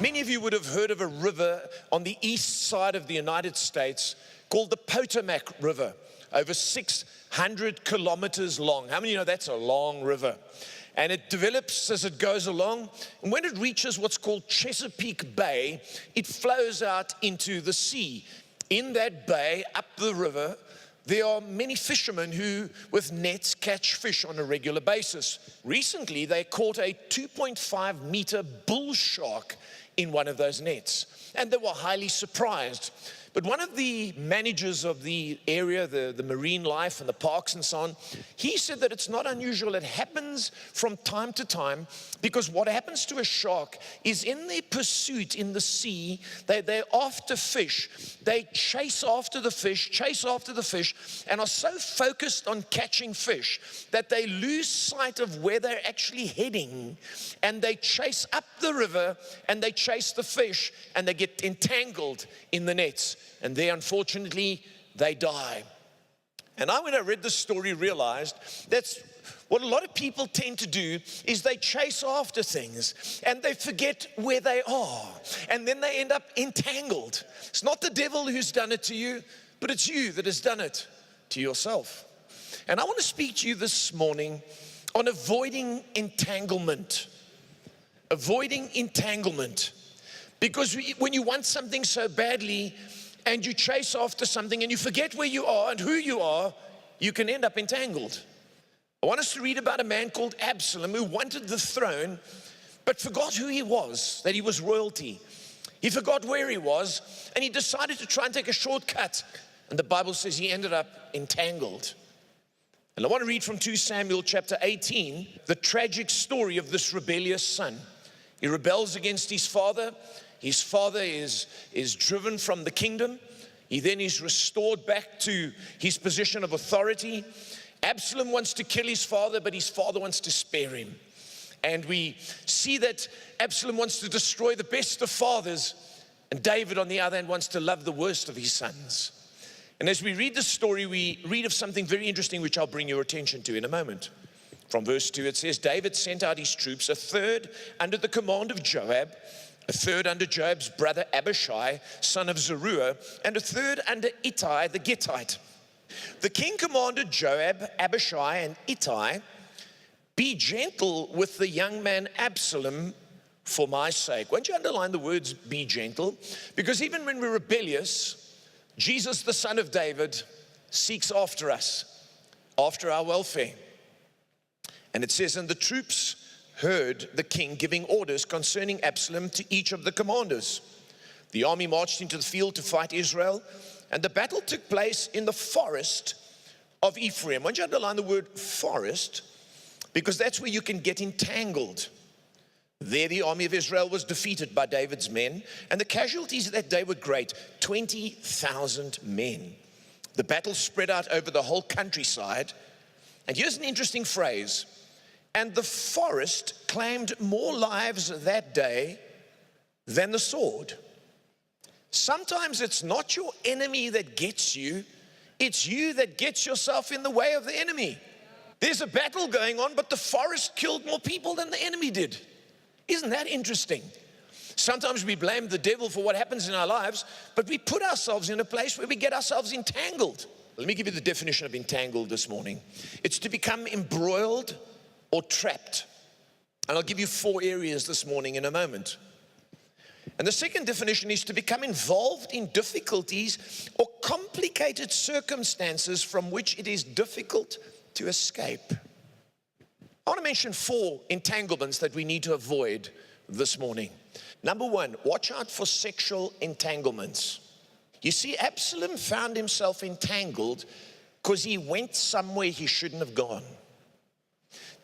Many of you would have heard of a river on the east side of the United States called the Potomac River, over 600 kilometers long. How many know that's a long river? And it develops as it goes along. And when it reaches what's called Chesapeake Bay, it flows out into the sea. In that bay, up the river, there are many fishermen who, with nets, catch fish on a regular basis. Recently, they caught a 2.5 meter bull shark in one of those nets, and they were highly surprised. But one of the managers of the area, the marine life and the parks and so on, he said that it's not unusual. It happens from time to time, because what happens to a shark is in their pursuit in the sea, they're after fish. They chase after the fish, and are so focused on catching fish that they lose sight of where they're actually heading, and they chase up the river, and they chase the fish, and they get entangled in the nets. And there, unfortunately, they die. And when I read this story, realized that's what a lot of people tend to do, is they chase after things and they forget where they are. And then they end up entangled. It's not the devil who's done it to you, but it's you that has done it to yourself. And I want to speak to you this morning on avoiding entanglement. Avoiding entanglement. Because when you want something so badly, and you chase after something and you forget where you are and who you are, you can end up entangled. I want us to read about a man called Absalom who wanted the throne, but forgot who he was, that he was royalty. He forgot where he was, and he decided to try and take a shortcut. And the Bible says he ended up entangled. And I want to read from 2 Samuel chapter 18, the tragic story of this rebellious son. He rebels against his father. His father is driven from the kingdom. He then is restored back to his position of authority. Absalom wants to kill his father, but his father wants to spare him. And we see that Absalom wants to destroy the best of fathers, and David, on the other hand, wants to love the worst of his sons. And as we read the story, we read of something very interesting, which I'll bring your attention to in a moment. From verse 2, it says, David sent out his troops, a third under the command of Joab, a third under Joab's brother Abishai, son of Zeruiah, and a third under Ittai the Gittite. The king commanded Joab, Abishai, and Ittai, be gentle with the young man Absalom for my sake. Won't you underline the words, be gentle? Because even when we're rebellious, Jesus, the son of David, seeks after us, after our welfare. And it says, and the troops heard the king giving orders concerning Absalom to each of the commanders. The army marched into the field to fight Israel, and the battle took place in the forest of Ephraim. Why don't you underline the word forest? Because that's where you can get entangled. There the army of Israel was defeated by David's men, and the casualties that day were great, 20,000 men. The battle spread out over the whole countryside. And here's an interesting phrase. And the forest claimed more lives that day than the sword. Sometimes it's not your enemy that gets you, it's you that gets yourself in the way of the enemy. There's a battle going on, but the forest killed more people than the enemy did. Isn't that interesting? Sometimes we blame the devil for what happens in our lives, but we put ourselves in a place where we get ourselves entangled. Let me give you the definition of entangled this morning. It's to become embroiled or trapped. And I'll give you 4 areas this morning in a moment. And the second definition is to become involved in difficulties or complicated circumstances from which it is difficult to escape. I want to mention 4 entanglements that we need to avoid this morning. Number 1, watch out for sexual entanglements. You see, Absalom found himself entangled because he went somewhere he shouldn't have gone.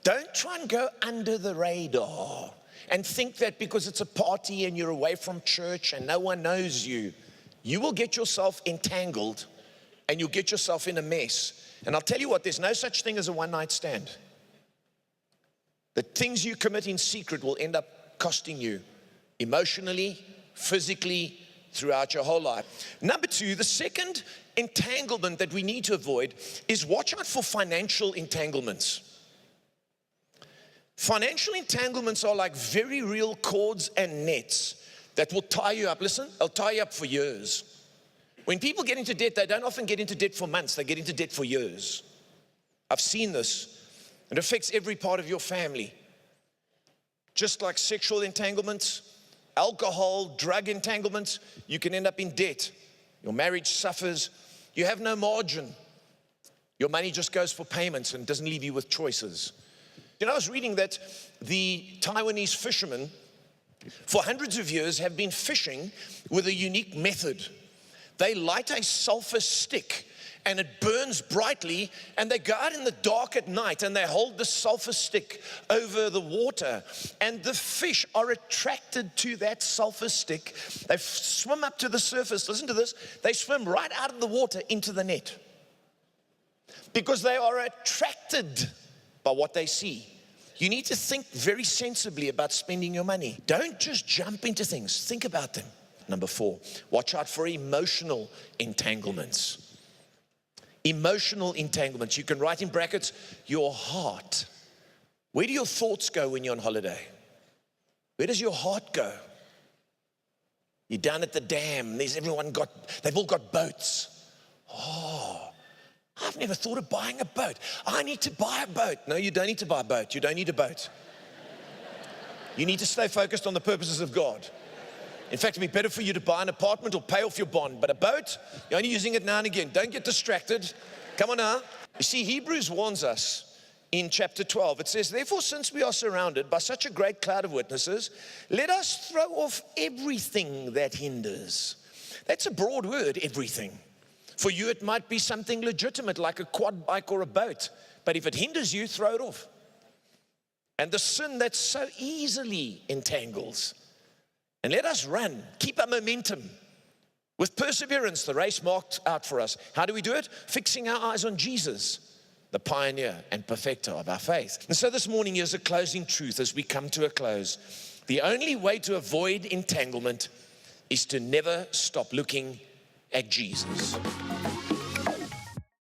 Don't try and go under the radar and think that because it's a party and you're away from church and no one knows you, you will get yourself entangled and you'll get yourself in a mess. And I'll tell you what, there's no such thing as a one-night stand. The things you commit in secret will end up costing you emotionally, physically, throughout your whole life. Number 2, the second entanglement that we need to avoid is watch out for financial entanglements. Financial entanglements are like very real cords and nets that will tie you up. Listen, they'll tie you up for years. When people get into debt, they don't often get into debt for months, they get into debt for years. I've seen this. It affects every part of your family. Just like sexual entanglements, alcohol, drug entanglements, you can end up in debt. Your marriage suffers. You have no margin. Your money just goes for payments and doesn't leave you with choices. You know, I was reading that the Taiwanese fishermen, for hundreds of years, have been fishing with a unique method. They light a sulfur stick and it burns brightly, and they go out in the dark at night and they hold the sulfur stick over the water, and the fish are attracted to that sulfur stick. They swim up to the surface. Listen to this. They swim right out of the water into the net because they are attracted by what they see. You need to think very sensibly about spending your money. Don't just jump into things. Think about them. Number 4, watch out for emotional entanglements. Emotional entanglements. You can write in brackets, your heart. Where do your thoughts go when you're on holiday? Where does your heart go? You're down at the dam. They've all got boats. Oh, I've never thought of buying a boat. I need to buy a boat. No, you don't need to buy a boat. You don't need a boat. You need to stay focused on the purposes of God. In fact, it'd be better for you to buy an apartment or pay off your bond. But a boat, you're only using it now and again. Don't get distracted. Come on now. You see, Hebrews warns us in chapter 12. It says, therefore, since we are surrounded by such a great cloud of witnesses, let us throw off everything that hinders. That's a broad word, everything. For you, it might be something legitimate like a quad bike or a boat. But if it hinders you, throw it off. And the sin that so easily entangles. And let us run, keep our momentum with perseverance, the race marked out for us. How do we do it? Fixing our eyes on Jesus, the pioneer and perfecter of our faith. And so this morning, here's a closing truth as we come to a close. The only way to avoid entanglement is to never stop looking at Jesus.